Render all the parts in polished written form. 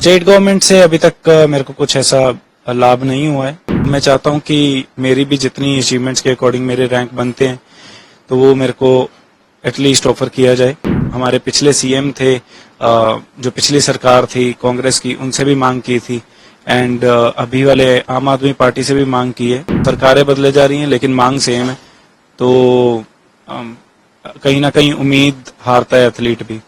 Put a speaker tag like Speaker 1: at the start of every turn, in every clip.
Speaker 1: State government से अभी तक मेरे को कुछ ऐसा लाभ नहीं हुआ है। मैं चाहता हूं कि मेरी भी जितनी अचीवमेंट्स के अकॉर्डिंग मेरे रैंक बनते हैं तो वो मेरे को एटलीस्ट ऑफर किया जाए। हमारे पिछले सीएम थे, जो पिछली सरकार थी कांग्रेस की, उनसे भी मांग की थी एंड अभी वाले आम आदमी पार्टी से भी मांग की है। सरकारें बदले जा रही हैं लेकिन मांग सेम है, तो कहीं ना कहीं उम्मीद हारता है एथलीट भी।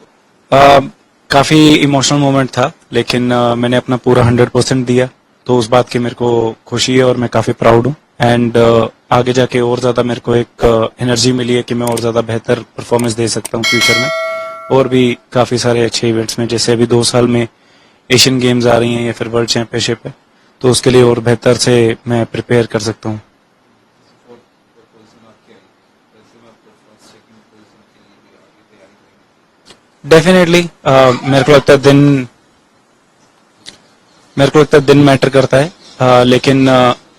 Speaker 1: काफी इमोशनल मोमेंट था लेकिन मैंने अपना पूरा 100% दिया, तो उस बात की मेरे को खुशी है और मैं काफी प्राउड हूँ। एंड आगे जाके और ज्यादा मेरे को एक एनर्जी मिली है कि मैं और ज्यादा बेहतर परफॉर्मेंस दे सकता हूँ फ्यूचर में। और भी काफी सारे अच्छे इवेंट्स में, जैसे अभी 2 साल में एशियन गेम्स आ रही हैं या फिर वर्ल्ड चैंपियनशिप है, तो उसके लिए और बेहतर से मैं प्रिपेयर कर सकता हूँ। डेफिनेटली मेरे को लगता है दिन मैटर करता है, लेकिन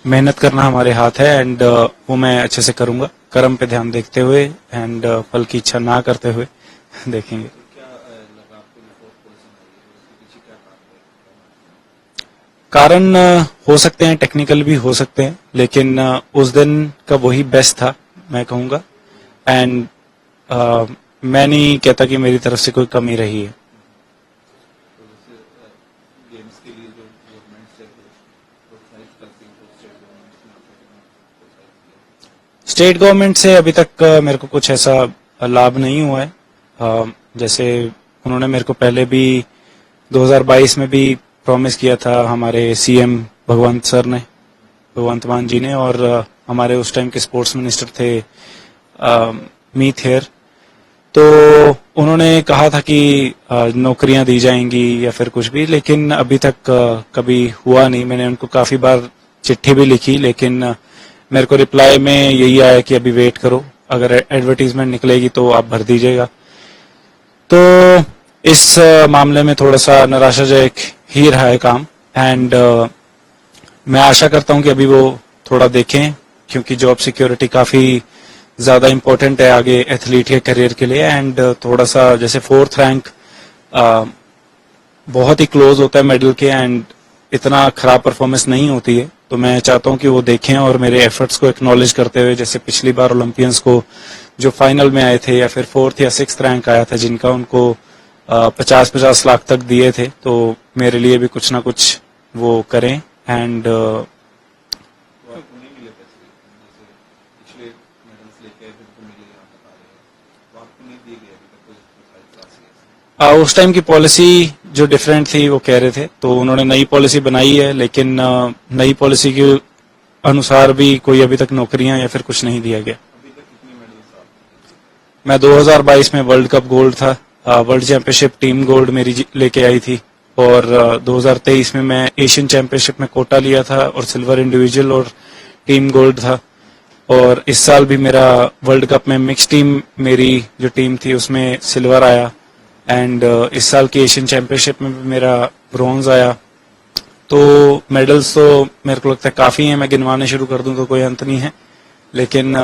Speaker 1: मेहनत करना हमारे हाथ है एंड वो मैं अच्छे से करूंगा, कर्म पे ध्यान देखते हुए एंड फल की इच्छा ना करते हुए देखेंगे। कारण हो सकते हैं, टेक्निकल भी हो सकते हैं, लेकिन उस दिन का वही बेस्ट था मैं कहूंगा। एंड मैं नहीं कहता कि मेरी तरफ से कोई कमी रही है। स्टेट गवर्नमेंट से अभी तक मेरे को कुछ ऐसा लाभ नहीं हुआ है। जैसे उन्होंने मेरे को पहले भी 2022 में भी प्रॉमिस किया था हमारे सीएम भगवंत मान जी ने, और हमारे उस टाइम के स्पोर्ट्स मिनिस्टर थे मीत हेयर, तो उन्होंने कहा था कि नौकरियां दी जाएंगी या फिर कुछ भी, लेकिन अभी तक कभी हुआ नहीं। मैंने उनको काफी बार चिट्ठी भी लिखी, लेकिन मेरे को रिप्लाई में यही आया कि अभी वेट करो, अगर एडवर्टीजमेंट निकलेगी तो आप भर दीजिएगा। तो इस मामले में थोड़ा सा निराशाजनक ही रहा है काम। एंड मैं आशा करता हूं कि अभी वो थोड़ा देखें, क्योंकि जॉब सिक्योरिटी काफी ज्यादा इंपॉर्टेंट है आगे एथलीट के करियर के लिए। एंड थोड़ा सा जैसे 4th रैंक बहुत ही क्लोज होता है मेडल के, एंड इतना खराब परफॉर्मेंस नहीं होती है, तो मैं चाहता हूं कि वो देखें और मेरे एफर्ट्स को एक्नॉलेज करते हुए, जैसे पिछली बार ओलंपियंस को जो फाइनल में आए थे या फिर 4th या 6th रैंक आया था, जिनका उनको 50-50 लाख तक दिए थे, तो मेरे लिए भी कुछ ना कुछ वो करें। एंड उस टाइम की पॉलिसी जो डिफरेंट थी वो कह रहे थे, तो उन्होंने नई पॉलिसी बनाई है, लेकिन नई पॉलिसी के अनुसार भी कोई अभी तक नौकरियां या फिर कुछ नहीं दिया गया। मैं 2022 में वर्ल्ड कप गोल्ड था, वर्ल्ड चैंपियनशिप टीम गोल्ड मेरी लेके आई थी, और 2023 में मैं एशियन चैंपियनशिप में कोटा लिया था और सिल्वर इंडिविजुअल और टीम गोल्ड था। और इस साल भी मेरा वर्ल्ड कप में मिक्स टीम मेरी जो टीम थी उसमें सिल्वर आया, एंड इस साल की एशियन चैंपियनशिप में भी मेरा ब्रॉन्ज आया। तो मेडल्स तो मेरे को लगता है काफी हैं, मैं गिनवाने शुरू कर दूं तो कोई अंत नहीं है, लेकिन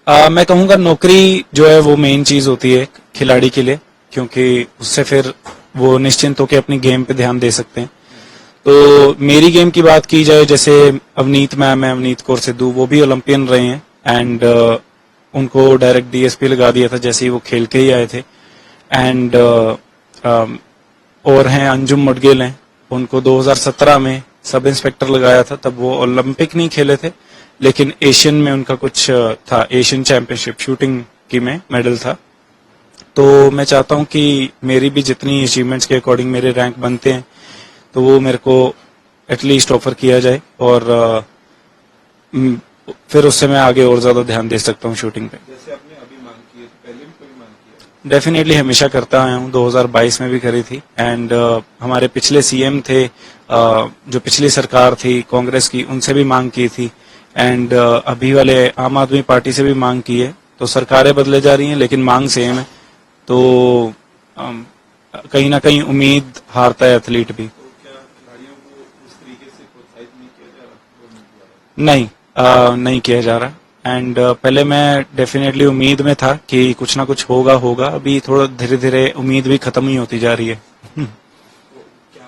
Speaker 1: मैं कहूंगा नौकरी जो है वो मेन चीज होती है खिलाड़ी के लिए, क्योंकि उससे फिर वो निश्चिंत होकर अपनी गेम पे ध्यान दे सकते हैं। तो मेरी गेम की बात की जाए, जैसे अवनीत मैम है, अवनीत कौर सिद्धू, वो भी ओलंपियन रहे हैं, एंड उनको डायरेक्ट डीएसपी लगा दिया था जैसे ही वो खेल के ही आए थे। एंड और हैं अंजुम मुडगिल हैं, उनको 2017 में सब इंस्पेक्टर लगाया था, तब वो ओलंपिक नहीं खेले थे, लेकिन एशियन में उनका कुछ था, एशियन चैंपियनशिप शूटिंग की में मेडल था। तो मैं चाहता हूं कि मेरी भी जितनी अचीवमेंट्स के अकॉर्डिंग मेरे रैंक बनते हैं तो वो मेरे को एटलीस्ट ऑफर किया जाए, और फिर उससे मैं आगे और ज्यादा ध्यान दे सकता हूँ शूटिंग पे। जैसे आपने अभी मांग की है, पहले भी कोई मांग किया? डेफिनेटली हमेशा करता आया हूँ, 2022 में भी करी थी। एंड हमारे पिछले सीएम थे, जो पिछली सरकार थी कांग्रेस की, उनसे भी मांग की थी, एंड अभी वाले आम आदमी पार्टी से भी मांग की है। तो सरकारें बदले जा रही हैं लेकिन मांग सेम है, तो कहीं ना कहीं उम्मीद हारता है एथलीट भी। नहीं, नहीं किया जा रहा। एंड पहले मैं डेफिनेटली उम्मीद में था कि कुछ ना कुछ होगा, अभी थोड़ा धीरे धीरे उम्मीद भी खत्म ही होती जा रही है।
Speaker 2: तो क्या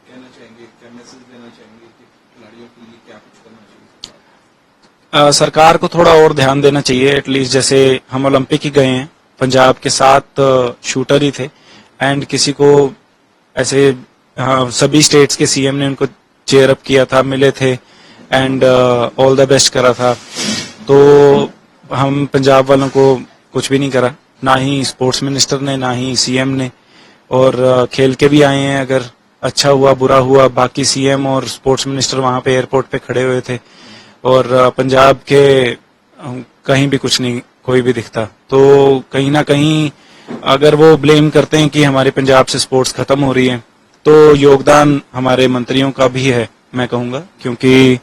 Speaker 2: कहना चाहेंगे, क्या मैसेज देना चाहेंगे कि खिलाड़ियों के लिए क्या कुछ करना चाहिए?
Speaker 1: सरकार को थोड़ा और ध्यान देना चाहिए। एटलीस्ट जैसे हम ओलंपिक ही गए हैं, पंजाब के 7 शूटर ही थे एंड किसी को ऐसे सभी स्टेट्स के सीएम ने उनको चेयर अप किया था, मिले थे एंड ऑल द बेस्ट करा था। तो हम पंजाब वालों को कुछ भी नहीं करा, ना ही स्पोर्ट्स मिनिस्टर ने, ना ही सीएम ने। और खेल के भी आए हैं, अगर अच्छा हुआ बुरा हुआ, बाकी सीएम और स्पोर्ट्स मिनिस्टर वहां पे एयरपोर्ट पे खड़े हुए थे और पंजाब के कहीं भी कुछ नहीं, कोई भी दिखता। तो कहीं ना कहीं अगर वो ब्लेम करते हैं कि हमारे पंजाब से स्पोर्ट्स खत्म हो रही है, तो योगदान हमारे मंत्रियों का भी है, मैं कहूंगा। क्योंकि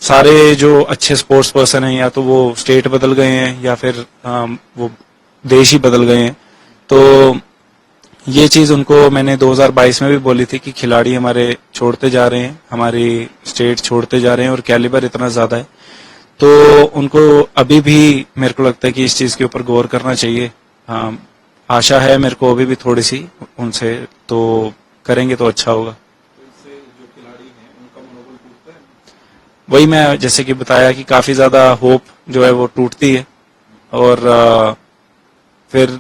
Speaker 1: सारे जो अच्छे स्पोर्ट्स पर्सन हैं, या तो वो स्टेट बदल गए हैं या फिर वो देश ही बदल गए हैं। तो ये चीज उनको मैंने 2022 में भी बोली थी कि खिलाड़ी हमारे छोड़ते जा रहे हैं, हमारी स्टेट छोड़ते जा रहे हैं और कैलिबर इतना ज्यादा है। तो उनको अभी भी मेरे को लगता है कि इस चीज के ऊपर गौर करना चाहिए। आशा है मेरे को अभी भी थोड़ी सी उनसे, तो करेंगे तो अच्छा होगा।
Speaker 2: तो इससे जो खिलाड़ी हैं उनका मनोबल टूटता है?
Speaker 1: वही मैं जैसे कि बताया कि काफी ज्यादा होप जो है वो टूटती है और फिर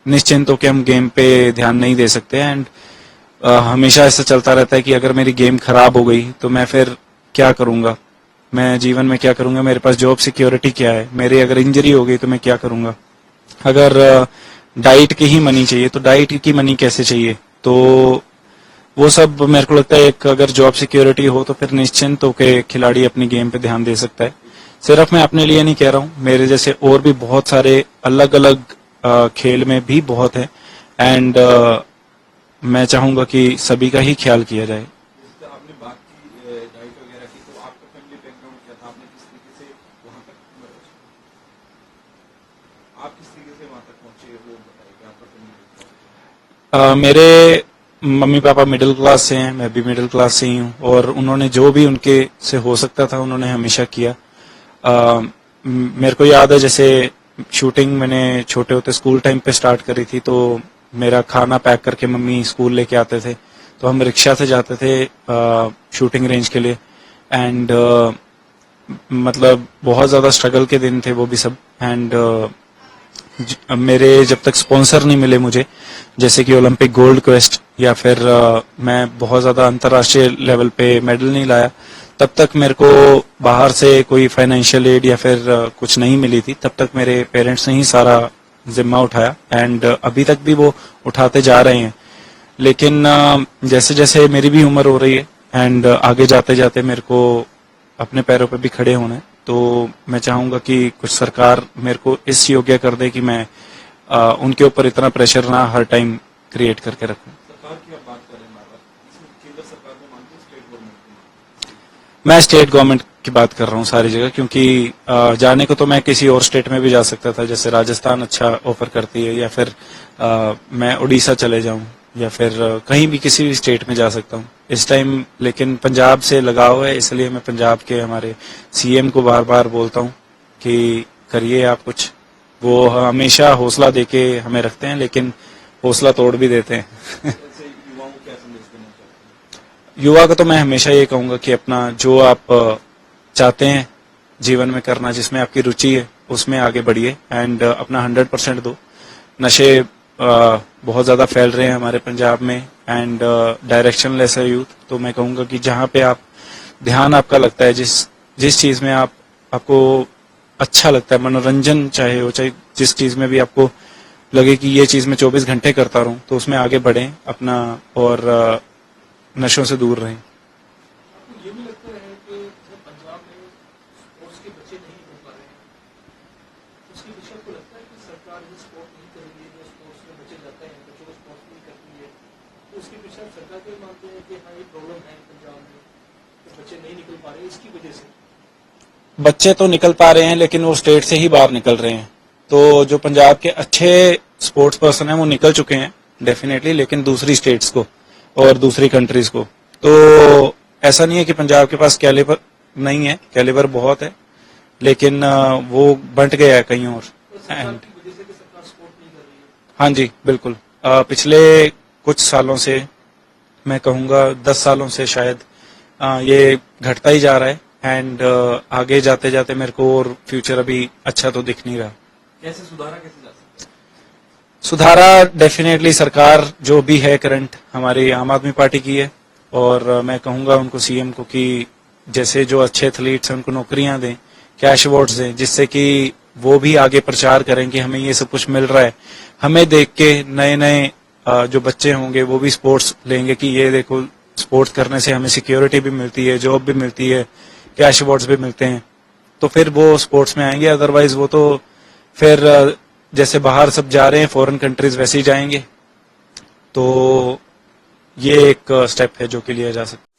Speaker 1: निश्चिंत हो कि हम गेम पे ध्यान नहीं दे सकते। एंड हमेशा ऐसा चलता रहता है कि अगर मेरी गेम खराब हो गई तो मैं फिर क्या करूंगा, मैं जीवन में क्या करूंगा, मेरे पास जॉब सिक्योरिटी क्या है, मेरी अगर इंजरी हो गई तो मैं क्या करूंगा। अगर डाइट की ही मनी चाहिए तो डाइट की मनी कैसे चाहिए। तो वो सब मेरे को लगता है एक अगर जॉब सिक्योरिटी हो तो फिर निश्चिंत होकर खिलाड़ी अपनी गेम पे ध्यान दे सकता है। सिर्फ मैं अपने लिए नहीं कह रहा हूँ, मेरे जैसे और भी बहुत सारे अलग अलग खेल में भी बहुत है एंड मैं चाहूंगा कि सभी का ही ख्याल किया जाए।
Speaker 2: जैसे आपने बात की डाइट वगैरह की, तो आपका फैमिली बैकग्राउंड क्या था? आपने किस तरीके से वहां तक आप किस तरीके से वहां तक पहुंचे, वो बताइए आपका फैमिली।
Speaker 1: मेरे मम्मी पापा मिडिल क्लास से हैं, मैं भी मिडिल क्लास से ही हूँ और उन्होंने जो भी उनके से हो सकता था उन्होंने हमेशा किया। मेरे को याद है जैसे शूटिंग मैंने छोटे होते स्कूल टाइम पे स्टार्ट करी थी, तो मेरा खाना पैक करके मम्मी स्कूल लेके आते थे, तो हम रिक्शा से जाते थे शूटिंग रेंज के लिए। एंड मतलब बहुत ज्यादा स्ट्रगल के दिन थे वो भी सब। एंड मेरे जब तक स्पॉन्सर नहीं मिले मुझे, जैसे कि ओलंपिक गोल्ड क्वेस्ट या फिर मैं बहुत ज्यादा अंतर्राष्ट्रीय लेवल पे मेडल नहीं लाया, तब तक मेरे को बाहर से कोई फाइनेंशियल एड या फिर कुछ नहीं मिली थी। तब तक मेरे पेरेंट्स ने ही सारा जिम्मा उठाया एंड अभी तक भी वो उठाते जा रहे हैं। लेकिन जैसे जैसे मेरी भी उम्र हो रही है एंड आगे जाते जाते मेरे को अपने पैरों पे भी खड़े होना है, तो मैं चाहूंगा कि कुछ सरकार मेरे को इस योग्य कर दे कि मैं उनके ऊपर इतना प्रेशर ना हर टाइम क्रिएट करके रखूं।
Speaker 2: सरकार की आप बात कर रहे हैं बार-बार, इसमें केंद्र सरकार को मानते हैं, स्टेट गवर्नमेंट को मानते हैं?
Speaker 1: मैं स्टेट गवर्नमेंट की बात कर रहा हूँ सारी जगह, क्योंकि जाने को तो मैं किसी और स्टेट में भी जा सकता था, जैसे राजस्थान अच्छा ऑफर करती है, या फिर मैं उड़ीसा चले जाऊं, या फिर कहीं भी किसी भी स्टेट में जा सकता हूं इस टाइम। लेकिन पंजाब से लगाव है, इसलिए मैं पंजाब के हमारे सीएम को बार बार बोलता हूं कि करिए आप कुछ। वो हमेशा हौसला देके हमें रखते हैं, लेकिन हौसला तोड़ भी देते हैं।
Speaker 2: ऐसे युवाओं को क्या संदेश देना चाहते हैं?
Speaker 1: युवा को तो मैं हमेशा ये कहूंगा कि अपना जो आप चाहते हैं जीवन में करना, जिसमें आपकी रुचि है, उसमें आगे बढ़िए एंड अपना 100% दो। नशे बहुत ज्यादा फैल रहे हैं हमारे पंजाब में एंड डायरेक्शन लेस है यूथ, तो मैं कहूंगा कि जहां पे आप ध्यान आपका लगता है, जिस चीज में आपको अच्छा लगता है, मनोरंजन चाहे हो, चाहे जिस चीज में भी आपको लगे कि ये चीज मैं 24 घंटे करता रहूं, तो उसमें आगे बढ़ें अपना और नशों से दूर रहें।
Speaker 2: आपको ये भी लगता है कि जब पंजाब में स्पोर्ट्स के बच्चे नहीं हो पा रहे हैं, उसकी दिशा को लगता है कि सरकार जो स्पोर्ट नहीं करेगी, जो स्पोर्ट्स में बच्चे जाते हैं, बच्चों को स्पोर्ट्स नहीं करती है, तो उसकी दिशा सरकार को मानते हैं कि हाँ ये प्रॉब्लम है पंजाब में, तो बच्चे नहीं निकल पा रहे इसकी वजह से।
Speaker 1: बच्चे तो निकल पा रहे हैं, लेकिन वो स्टेट से ही बाहर निकल रहे हैं। तो जो पंजाब के अच्छे स्पोर्ट्स पर्सन हैं वो निकल चुके हैं डेफिनेटली, लेकिन दूसरी स्टेट्स को और दूसरी कंट्रीज को। तो ऐसा नहीं है कि पंजाब के पास नहीं है, कैलिबर बहुत है, लेकिन वो बंट गया है कहीं और।
Speaker 2: तो सरकार
Speaker 1: एंड
Speaker 2: की वजह से कि सरकार सपोर्ट नहीं कर रही है।
Speaker 1: हाँ जी, बिल्कुल। पिछले कुछ सालों से, मैं कहूँगा 10 सालों से शायद, ये घटता ही जा रहा है। एंड आगे जाते जाते मेरे को और फ्यूचर अभी अच्छा तो दिख नहीं रहा।
Speaker 2: कैसे सुधारा कैसे जा सकता है?
Speaker 1: सुधारा डेफिनेटली सरकार जो भी है करंट हमारी आम आदमी पार्टी की है, और मैं कहूँगा उनको, सीएम को, कि जैसे जो अच्छे एथलीट्स हैं उनको नौकरियां दें, कैश अवार्ड्स दें, जिससे कि वो भी आगे प्रचार करें कि हमें ये सब कुछ मिल रहा है। हमें देख के नए नए जो बच्चे होंगे वो भी स्पोर्ट्स लेंगे कि ये देखो, स्पोर्ट्स करने से हमें सिक्योरिटी भी मिलती है, जॉब भी मिलती है, कैश अवार्ड्स भी मिलते हैं, तो फिर वो स्पोर्ट्स में आएंगे। अदरवाइज वो तो फिर जैसे बाहर सब जा रहे हैं फॉरेन कंट्रीज, वैसे ही जाएंगे। तो ये एक स्टेप है जो कि लिया जा सकता है।